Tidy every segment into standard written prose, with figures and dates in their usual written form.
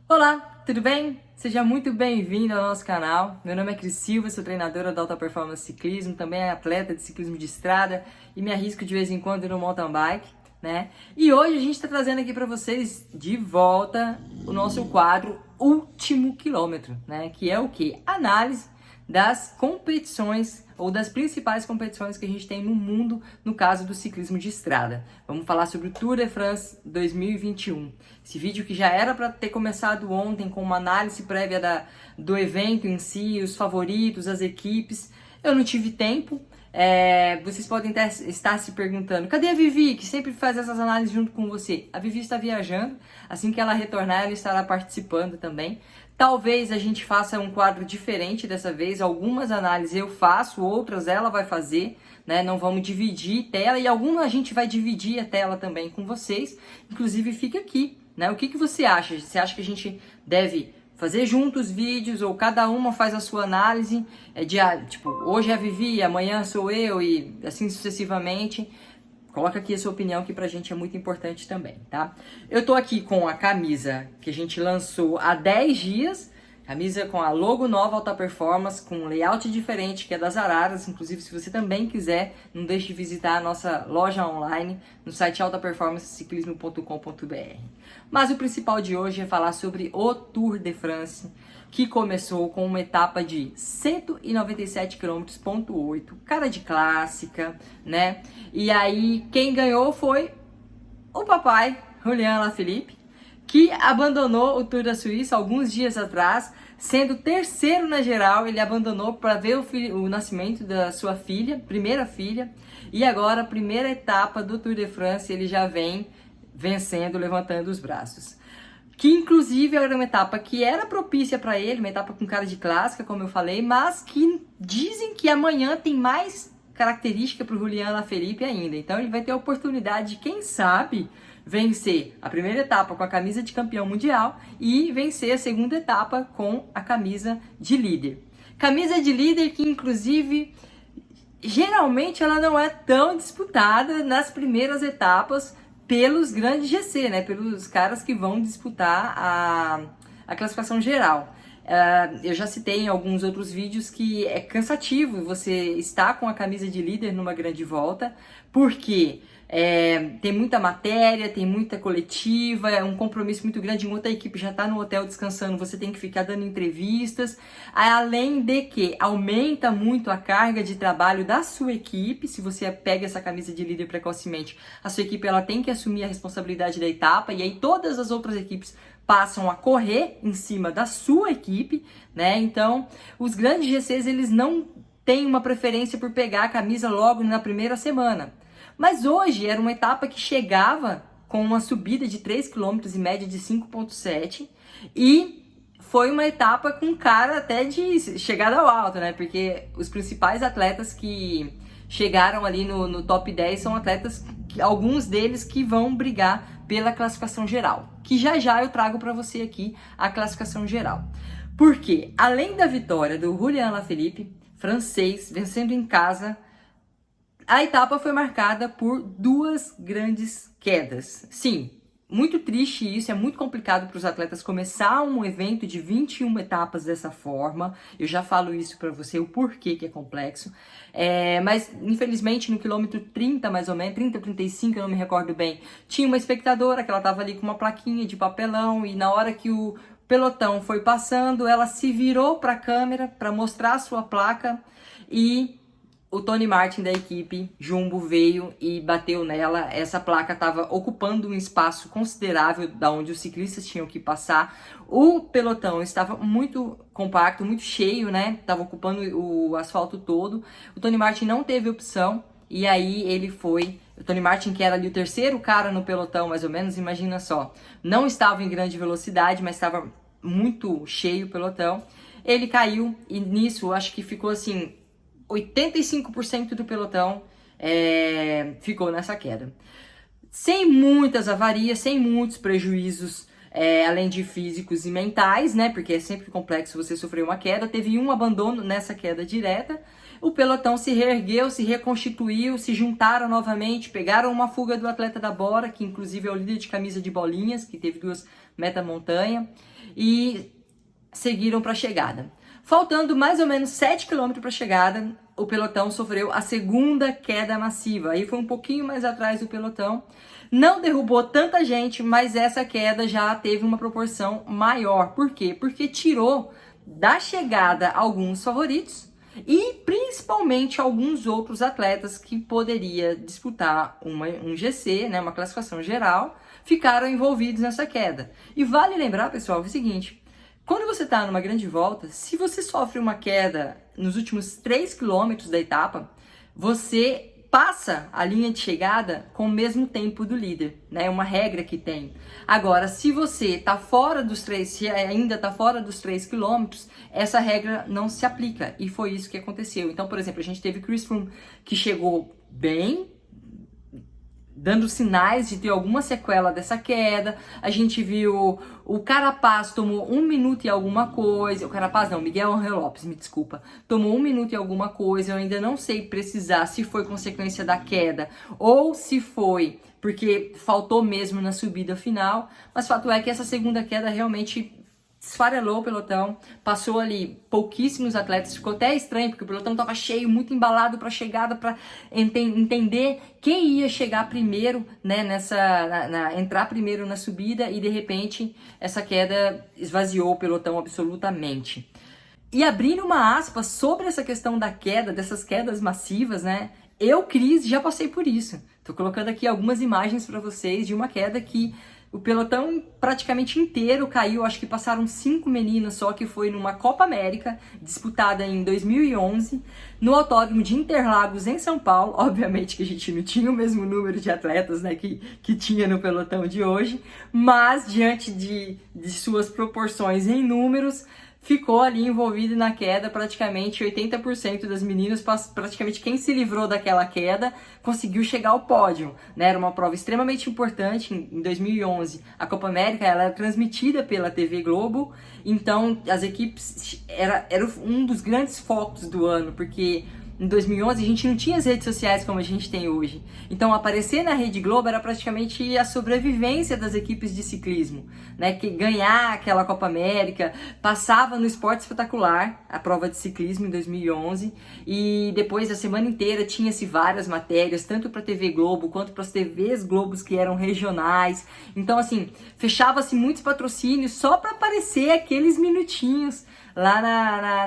Olá, tudo bem? Seja muito bem-vindo ao nosso canal. Meu nome é Cris Silva, sou treinadora da Alta Performance Ciclismo, também é atleta de ciclismo de estrada e me arrisco de vez em quando no mountain bike, né? E hoje a gente está trazendo aqui para vocês de volta o nosso quadro Último Quilômetro, né? Que é o quê? Análise das competições ou das principais competições que a gente tem no mundo, no caso do ciclismo de estrada. Vamos falar sobre o Tour de France 2021. Esse vídeo que já era para ter começado ontem com uma análise prévia do evento em si, os favoritos, as equipes. Eu não tive tempo. Vocês podem estar se perguntando, cadê a Vivi, que sempre faz essas análises junto com você? A Vivi está viajando, assim que ela retornar, ela estará participando também. Talvez a gente faça um quadro diferente dessa vez, algumas análises eu faço, outras ela vai fazer, né? Não vamos dividir tela e algumas a gente vai dividir a tela também com vocês, inclusive fica aqui, né? O que você acha? Você acha que a gente deve fazer juntos vídeos ou cada uma faz a sua análise, tipo, hoje é a Vivi, amanhã sou eu e assim sucessivamente? Coloca aqui a sua opinião, que pra gente é muito importante também, tá? Eu tô aqui com a camisa que a gente lançou há 10 dias, camisa com a logo nova Alta Performance, com um layout diferente, que é das Araras. Inclusive, se você também quiser, não deixe de visitar a nossa loja online no site altaperformanceciclismo.com.br. Mas o principal de hoje é falar sobre o Tour de France, que começou com uma etapa de 197 km,8, cara de clássica, né? E aí quem ganhou foi o papai, Julian Alaphilippe, que abandonou o Tour da Suíça alguns dias atrás, sendo terceiro na geral. Ele abandonou para ver o nascimento da sua filha, primeira filha, e agora a primeira etapa do Tour de France ele já vem vencendo, levantando os braços. Que inclusive era uma etapa que era propícia para ele, uma etapa com cara de clássica, como eu falei, mas que dizem que amanhã tem mais característica para o Julian Alaphilippe ainda. Então ele vai ter a oportunidade de, quem sabe, vencer a primeira etapa com a camisa de campeão mundial e vencer a segunda etapa com a camisa de líder. Camisa de líder que, inclusive, geralmente ela não é tão disputada nas primeiras etapas pelos grandes GC, né? Pelos caras que vão disputar a classificação geral. Eu já citei em alguns outros vídeos que é cansativo você estar com a camisa de líder numa grande volta, porque tem muita matéria, tem muita coletiva, é um compromisso muito grande. Enquanto a equipe já está no hotel descansando, você tem que ficar dando entrevistas, além de que aumenta muito a carga de trabalho da sua equipe. Se você pega essa camisa de líder precocemente, a sua equipe ela tem que assumir a responsabilidade da etapa, e aí todas as outras equipes passam a correr em cima da sua equipe, né? Então, os grandes GCs, eles não têm uma preferência por pegar a camisa logo na primeira semana. Mas hoje era uma etapa que chegava com uma subida de 3 km e média de 5,7, e foi uma etapa com cara até de chegada ao alto, né? Porque os principais atletas que chegaram ali no top 10 são atletas, alguns deles que vão brigar pela classificação geral, que já eu trago para você aqui a classificação geral. Porque, além da vitória do Julian Alaphilippe, francês, vencendo em casa, a etapa foi marcada por duas grandes quedas. Sim, muito triste isso, é muito complicado para os atletas começar um evento de 21 etapas dessa forma. Eu já falo isso para você, o porquê que é complexo. Mas, infelizmente, no quilômetro 30, mais ou menos, 30 ou 35, eu não me recordo bem, tinha uma espectadora que ela estava ali com uma plaquinha de papelão, e na hora que o pelotão foi passando, ela se virou para a câmera para mostrar a sua placa, e o Tony Martin da equipe Jumbo veio e bateu nela. Essa placa estava ocupando um espaço considerável da onde os ciclistas tinham que passar. O pelotão estava muito compacto, muito cheio, né? Estava ocupando o asfalto todo. O Tony Martin não teve opção, e aí ele foi... O Tony Martin, que era ali o terceiro cara no pelotão, mais ou menos, imagina só. Não estava em grande velocidade, mas estava muito cheio o pelotão. Ele caiu, e nisso, acho que ficou assim... 85% do pelotão ficou nessa queda. Sem muitas avarias, sem muitos prejuízos, além de físicos e mentais, né? Porque é sempre complexo você sofrer uma queda. Teve um abandono nessa queda direta. O pelotão se reergueu, se reconstituiu, se juntaram novamente, pegaram uma fuga do atleta da Bora, que inclusive é o líder de camisa de bolinhas, que teve meta montanha, e seguiram para a chegada. Faltando mais ou menos 7 km para a chegada, o pelotão sofreu a segunda queda massiva. Aí foi um pouquinho mais atrás do pelotão. Não derrubou tanta gente, mas essa queda já teve uma proporção maior. Por quê? Porque tirou da chegada alguns favoritos e principalmente alguns outros atletas que poderia disputar um GC, né, uma classificação geral, ficaram envolvidos nessa queda. E vale lembrar, pessoal, o seguinte: quando você está numa grande volta, se você sofre uma queda nos últimos 3 quilômetros da etapa, você passa a linha de chegada com o mesmo tempo do líder, né? É uma regra que tem. Agora, se você está fora dos 3, se ainda está fora dos 3 quilômetros, essa regra não se aplica. E foi isso que aconteceu. Então, por exemplo, a gente teve Chris Froome, que chegou bem, dando sinais de ter alguma sequela dessa queda. A gente viu o Carapaz tomou 1 minuto e alguma coisa. O Carapaz não, Miguel Ángel Lopes, me desculpa. Tomou 1 minuto e alguma coisa. Eu ainda não sei precisar se foi consequência da queda ou se foi porque faltou mesmo na subida final. Mas fato é que essa segunda queda realmente esfarelou o pelotão, passou ali pouquíssimos atletas, ficou até estranho, porque o pelotão estava cheio, muito embalado para a chegada, para entender quem ia chegar primeiro, né, entrar primeiro na subida, e de repente essa queda esvaziou o pelotão absolutamente. E abrindo uma aspa sobre essa questão da queda, dessas quedas massivas, né, eu, Cris, já passei por isso. Tô colocando aqui algumas imagens para vocês de uma queda que o pelotão praticamente inteiro caiu. Acho que passaram 5 meninas só, que foi numa Copa América, disputada em 2011, no Autódromo de Interlagos, em São Paulo. Obviamente que a gente não tinha o mesmo número de atletas, né, que tinha no pelotão de hoje, mas diante de suas proporções em números, ficou ali envolvido na queda. Praticamente 80% das meninas, praticamente quem se livrou daquela queda, conseguiu chegar ao pódio, né? Era uma prova extremamente importante. Em 2011, a Copa América ela era transmitida pela TV Globo, então as equipes era um dos grandes focos do ano, porque em 2011 a gente não tinha as redes sociais como a gente tem hoje. Então aparecer na Rede Globo era praticamente a sobrevivência das equipes de ciclismo, né? Que ganhar aquela Copa América, passava no Esporte Espetacular, a prova de ciclismo em 2011, e depois a semana inteira tinha-se várias matérias, tanto para a TV Globo quanto para as TVs Globos que eram regionais. Então assim, fechava-se muitos patrocínios só para aparecer aqueles minutinhos lá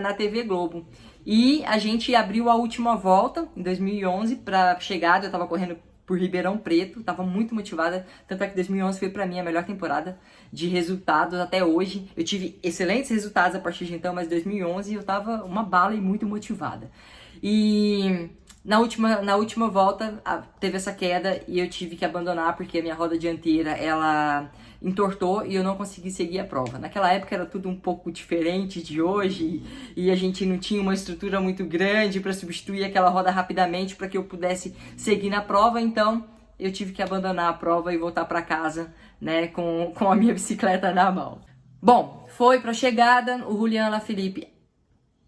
na TV Globo. E a gente abriu a última volta em 2011 para chegada. Eu estava correndo por Ribeirão Preto, estava muito motivada, tanto é que 2011 foi para mim a melhor temporada de resultados até hoje. Eu tive excelentes resultados a partir de então, mas 2011 eu estava uma bala e muito motivada. E na última volta teve essa queda e eu tive que abandonar porque a minha roda dianteira ela entortou e eu não consegui seguir a prova. Naquela época era tudo um pouco diferente de hoje e a gente não tinha uma estrutura muito grande para substituir aquela roda rapidamente para que eu pudesse seguir na prova, então eu tive que abandonar a prova e voltar para casa, né, com a minha bicicleta na mão. Bom, foi para a chegada, o Julian Alaphilippe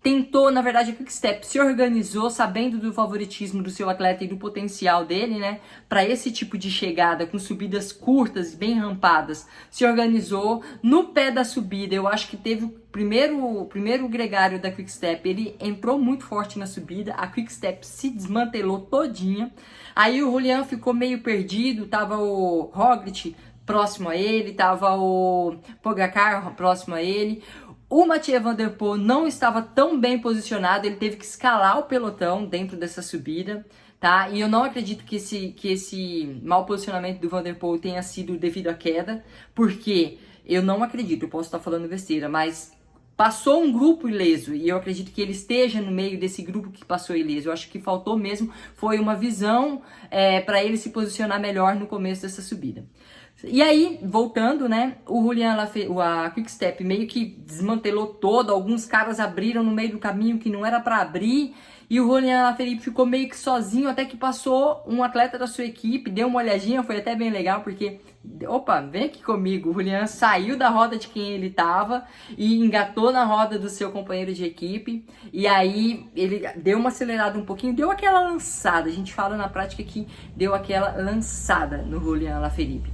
tentou, na verdade, a Quick-Step se organizou sabendo do favoritismo do seu atleta e do potencial dele, né? Para esse tipo de chegada, com subidas curtas, bem rampadas, se organizou. No pé da subida, eu acho que teve o primeiro gregário da Quick-Step, ele entrou muito forte na subida, a Quick-Step se desmantelou todinha. Aí o Julian ficou meio perdido, tava o Roglic próximo a ele, tava o Pogacar próximo a ele. O Mathieu Van Der Poel não estava tão bem posicionado, ele teve que escalar o pelotão dentro dessa subida, tá? E eu não acredito que esse mau posicionamento do Van Der Poel tenha sido devido à queda, porque eu não acredito, eu posso estar falando besteira, mas passou um grupo ileso e eu acredito que ele esteja no meio desse grupo que passou ileso. Eu acho que faltou mesmo, foi uma visão para ele se posicionar melhor no começo dessa subida. E aí, voltando, né, o Julian a Quick-Step meio que desmantelou todo, alguns caras abriram no meio do caminho que não era para abrir, e o Julian Alaphilippe ficou meio que sozinho, até que passou um atleta da sua equipe, deu uma olhadinha, foi até bem legal, porque, opa, vem aqui comigo, o Julian saiu da roda de quem ele tava e engatou na roda do seu companheiro de equipe, e aí ele deu uma acelerada um pouquinho, deu aquela lançada, a gente fala na prática que deu aquela lançada no Julian Alaphilippe.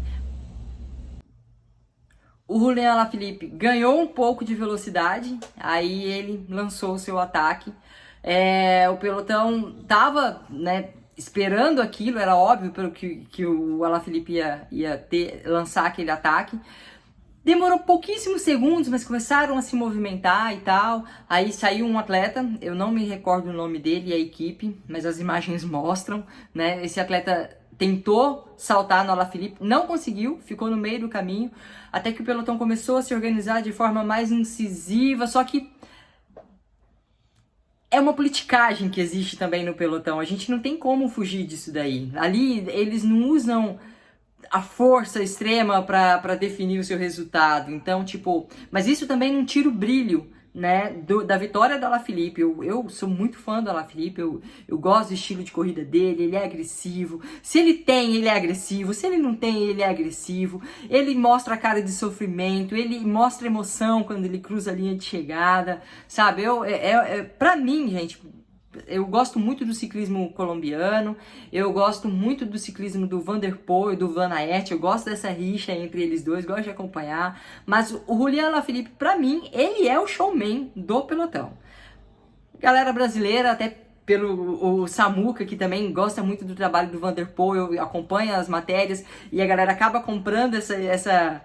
O Julian Alaphilippe ganhou um pouco de velocidade, aí ele lançou o seu ataque. O pelotão tava, né, esperando aquilo, era óbvio pelo que o Alaphilippe ia lançar aquele ataque. Demorou pouquíssimos segundos, mas começaram a se movimentar e tal. Aí saiu um atleta, eu não me recordo o nome dele e a equipe, mas as imagens mostram, né? Esse atleta tentou saltar no Alaphilippe, não conseguiu, ficou no meio do caminho, até que o pelotão começou a se organizar de forma mais incisiva, só que é uma politicagem que existe também no pelotão, a gente não tem como fugir disso daí. Ali eles não usam a força extrema para definir o seu resultado. Então, tipo, mas isso também não tira o brilho, né, da vitória do Alaphilippe. Eu sou muito fã do Alaphilippe, eu gosto do estilo de corrida dele, ele é agressivo. Se ele tem, ele é agressivo. Se ele não tem, ele é agressivo. Ele mostra a cara de sofrimento, ele mostra emoção quando ele cruza a linha de chegada, sabe? Pra mim, gente, eu gosto muito do ciclismo colombiano, eu gosto muito do ciclismo do Van der Poel e do Van Aert, eu gosto dessa rixa entre eles dois, gosto de acompanhar, mas o Julian Alaphilippe, pra mim, ele é o showman do pelotão. Galera brasileira, até pelo o Samuca, que também gosta muito do trabalho do Van der Poel, acompanha as matérias, e a galera acaba comprando essa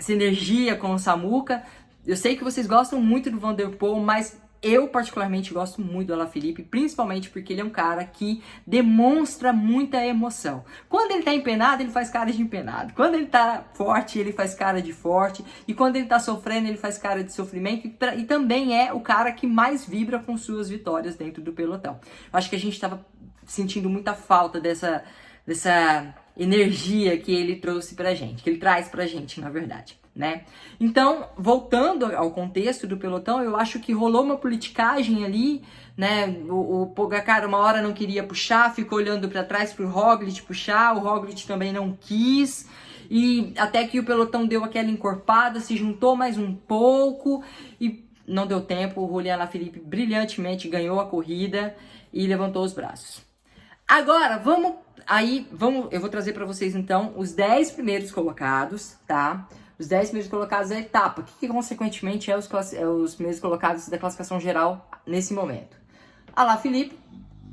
energia com o Samuca. Eu sei que vocês gostam muito do Van der Poel, mas eu particularmente gosto muito do Alaphilippe, principalmente porque ele é um cara que demonstra muita emoção. Quando ele tá empenado, ele faz cara de empenado. Quando ele tá forte, ele faz cara de forte. E quando ele tá sofrendo, ele faz cara de sofrimento. E também é o cara que mais vibra com suas vitórias dentro do pelotão. Eu acho que a gente tava sentindo muita falta dessa energia que ele trouxe pra gente, que ele traz pra gente, na verdade, né? Então, voltando ao contexto do pelotão, eu acho que rolou uma politicagem ali, né? O Pogacar uma hora não queria puxar, ficou olhando para trás pro Roglic puxar, o Roglic também não quis, e até que o pelotão deu aquela encorpada, se juntou mais um pouco e não deu tempo. O Julian Alaphilippe brilhantemente ganhou a corrida e levantou os braços. Agora, eu vou trazer para vocês então os 10 primeiros colocados, tá? Os 10 primeiros colocados da etapa, que consequentemente é os primeiros colocados da classificação geral nesse momento. Alaphilippe,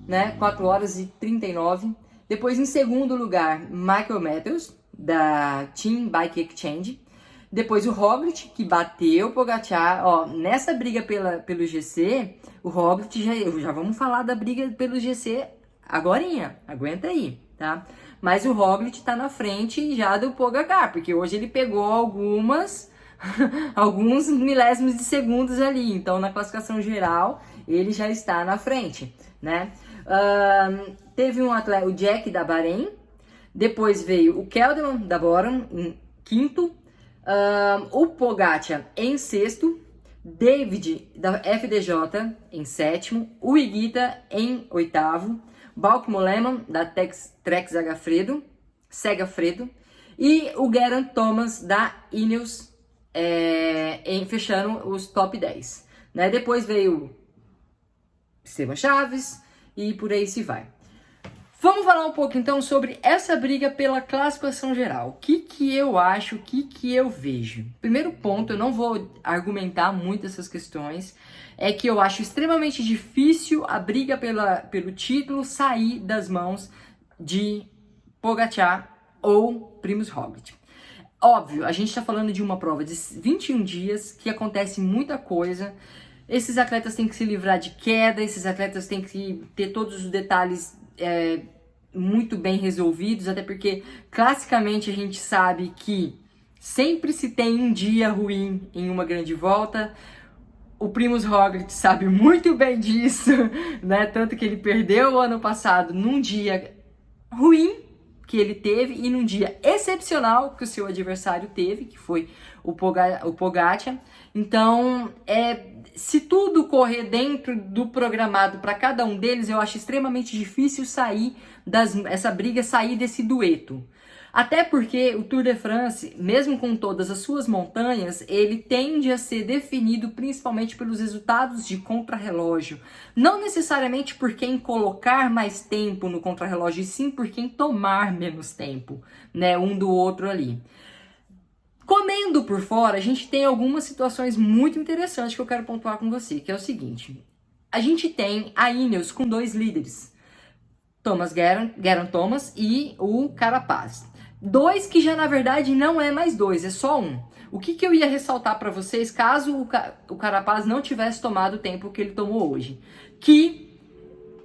né, 4 horas e 39. Depois, em segundo lugar, Michael Matthews, da Team Bike Exchange. Depois o Roglic, que bateu o Pogacar. Ó, nessa briga pelo GC, o Roglic, já vamos falar da briga pelo GC agorinha, aguenta aí, tá? Mas o Roglic tá na frente já do Pogacar, porque hoje ele pegou alguns milésimos de segundos ali. Então, na classificação geral, ele já está na frente, né? Teve um atleta, o Jack da Bahrein. Depois veio o Kelderman da Bora em quinto. O Pogacar em sexto. David da FDJ em sétimo. O Higuita em oitavo. Bauke Mollema, da Trek Segafredo, e o Geraint Thomas, da Ineos, fechando os top 10. Né? Depois veio Esteban Chaves e por aí se vai. Vamos falar um pouco então sobre essa briga pela classificação geral. O que eu acho, o que eu vejo? Primeiro ponto, eu não vou argumentar muito essas questões, é que eu acho extremamente difícil a briga pelo título sair das mãos de Pogacar ou Primož Roglic. Óbvio, a gente está falando de uma prova de 21 dias, que acontece muita coisa. Esses atletas têm que se livrar de queda, esses atletas têm que ter todos os detalhes muito bem resolvidos, até porque classicamente a gente sabe que sempre se tem um dia ruim em uma grande volta. O Primož Roglic sabe muito bem disso, né? Tanto que ele perdeu o ano passado num dia ruim que ele teve e num dia excepcional que o seu adversário teve, que foi o Pogacar. Então, se tudo correr dentro do programado para cada um deles, eu acho extremamente difícil essa briga sair desse dueto. Até porque o Tour de France, mesmo com todas as suas montanhas, ele tende a ser definido principalmente pelos resultados de contrarrelógio. Não necessariamente por quem colocar mais tempo no contrarrelógio, e sim por quem tomar menos tempo, né, um do outro ali. Comendo por fora, a gente tem algumas situações muito interessantes que eu quero pontuar com você, que é o seguinte. A gente tem a Ineos com 2 líderes, Geraint Thomas e o Carapaz. 2 que já na verdade não é mais 2, é só um. O que eu ia ressaltar para vocês caso o Carapaz não tivesse tomado o tempo que ele tomou hoje? Que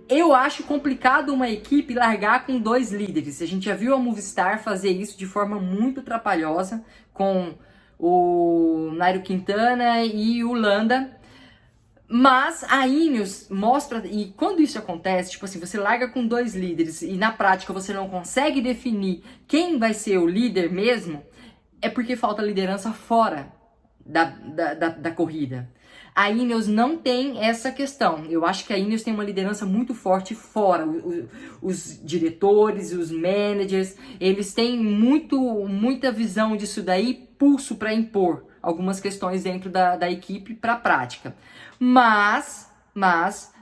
eu acho complicado uma equipe largar com 2 líderes. A gente já viu a Movistar fazer isso de forma muito trapalhosa com o Nairo Quintana e o Landa. Mas a Ineos mostra, e quando isso acontece, tipo assim, você larga com 2 líderes e na prática você não consegue definir quem vai ser o líder mesmo, é porque falta liderança fora da corrida. A Ineos não tem essa questão. Eu acho que a Ineos tem uma liderança muito forte fora. Os diretores, os managers, eles têm muita visão disso daí, pulso para impor algumas questões dentro da equipe para a prática. Mas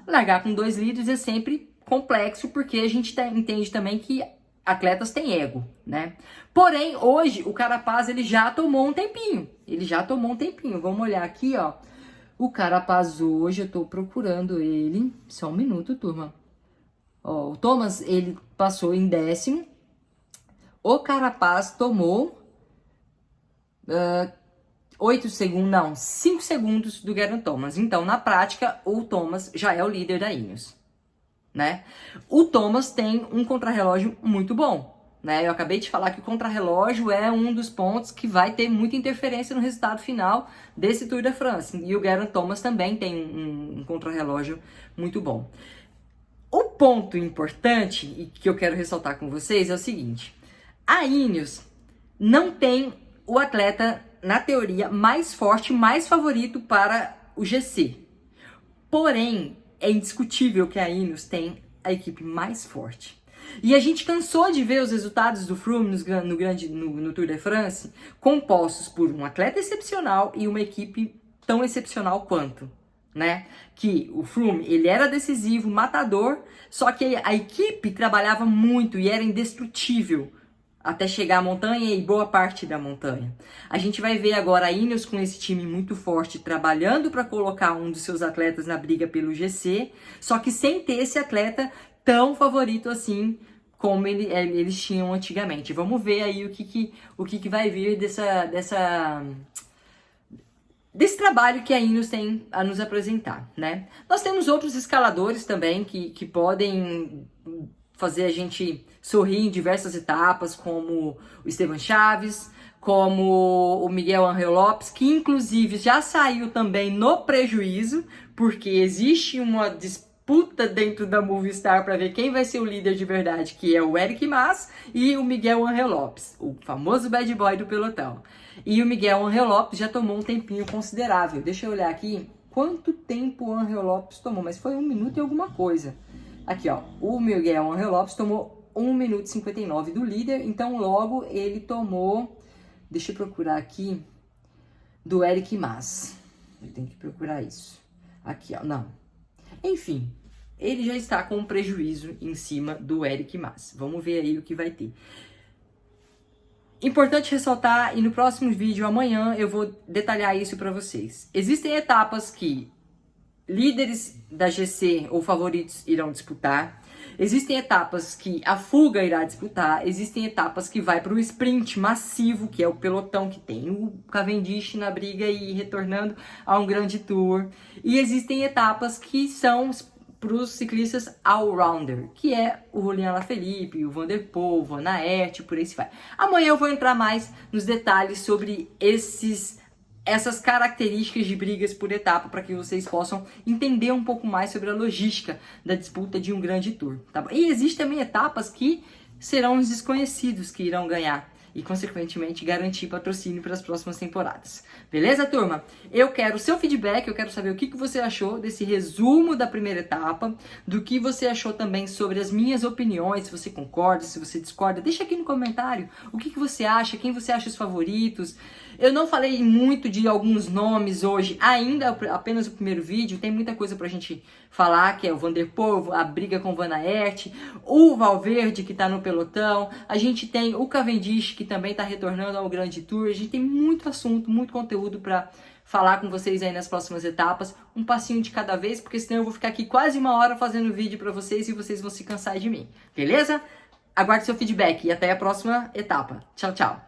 largar com 2 líderes é sempre complexo, porque a gente entende também que atletas têm ego, né? Porém, hoje, o Carapaz, ele já tomou um tempinho. Vamos olhar aqui, ó. O Carapaz hoje, eu tô procurando ele. Só um minuto, turma. Ó, o Thomas, ele passou em 10º. O Carapaz tomou 5 segundos do Geraint Thomas. Então, na prática, o Thomas já é o líder da Ineos, né? O Thomas tem um contrarrelógio muito bom, né? Eu acabei de falar que o contrarrelógio é um dos pontos que vai ter muita interferência no resultado final desse Tour de France. E o Geraint Thomas também tem um contrarrelógio muito bom. O ponto importante e que eu quero ressaltar com vocês é o seguinte: a Ineos não tem o atleta, na teoria, mais forte, mais favorito para o GC. Porém, é indiscutível que a Ineos tem a equipe mais forte. E a gente cansou de ver os resultados do Froome no Tour de France compostos por um atleta excepcional e uma equipe tão excepcional quanto, né? Que o Froome, ele era decisivo, matador, só que a equipe trabalhava muito e era indestrutível até chegar à montanha e boa parte da montanha. A gente vai ver agora a Ineos com esse time muito forte, trabalhando para colocar um dos seus atletas na briga pelo GC, só que sem ter esse atleta tão favorito assim como eles tinham antigamente. Vamos ver aí o que vai vir desse trabalho que a Ineos tem a nos apresentar, né? Nós temos outros escaladores também que podem fazer a gente sorrir em diversas etapas, como o Esteban Chaves, como o Miguel Angel Lopes, que inclusive já saiu também no prejuízo, porque existe uma disputa dentro da Movistar para ver quem vai ser o líder de verdade, que é o Eric Mas e o Miguel Angel Lopes, o famoso bad boy do pelotão. E o Miguel Angel Lopes já tomou um tempinho considerável. Deixa eu olhar aqui quanto tempo o Angel Lopes tomou, mas foi 1 minuto e alguma coisa. Aqui, ó, o Miguel Angel Lopes tomou 1 minuto e 59 do líder, então logo ele tomou, deixa eu procurar aqui, do Eric Mas. Eu tenho que procurar isso. Aqui, ó, não. Enfim, ele já está com um prejuízo em cima do Eric Mas. Vamos ver aí o que vai ter. Importante ressaltar, e no próximo vídeo, amanhã, eu vou detalhar isso para vocês. Existem etapas que líderes da GC ou favoritos irão disputar. Existem etapas que a fuga irá disputar. Existem etapas que vai para o sprint massivo, que é o pelotão que tem o Cavendish na briga e retornando a um grande tour. E existem etapas que são para os ciclistas all-rounder, que é o Julian Alaphilippe, o Van der Poel, o Van Aert, por aí se vai. Amanhã eu vou entrar mais nos detalhes sobre essas características de brigas por etapa, para que vocês possam entender um pouco mais sobre a logística da disputa de um grande tour, tá bom? E existem também etapas que serão os desconhecidos que irão ganhar e, consequentemente, garantir patrocínio para as próximas temporadas. Beleza, turma? Eu quero o seu feedback, eu quero saber o que você achou desse resumo da primeira etapa, do que você achou também sobre as minhas opiniões, se você concorda, se você discorda. Deixa aqui no comentário o que você acha, quem você acha os favoritos. Eu não falei muito de alguns nomes hoje, ainda apenas o primeiro vídeo, tem muita coisa pra gente falar, que é o Van der Poel, a briga com o Van Aert, o Valverde que tá no pelotão, a gente tem o Cavendish que também tá retornando ao Grande Tour, a gente tem muito assunto, muito conteúdo pra falar com vocês aí nas próximas etapas, um passinho de cada vez, porque senão eu vou ficar aqui quase 1 hora fazendo vídeo pra vocês e vocês vão se cansar de mim, beleza? Aguarde seu feedback e até a próxima etapa. Tchau, tchau!